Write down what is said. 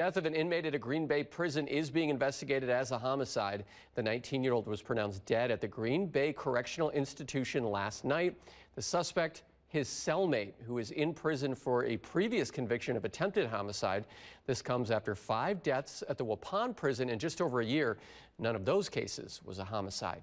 Death of an inmate at a Green Bay prison is being investigated as a homicide. The 19-year-old was pronounced dead at the Green Bay Correctional Institution last night. The suspect, his cellmate, who is in prison for a previous conviction of attempted homicide. This comes after 5 deaths at the Waupun prison in just over a year. None of those cases was a homicide.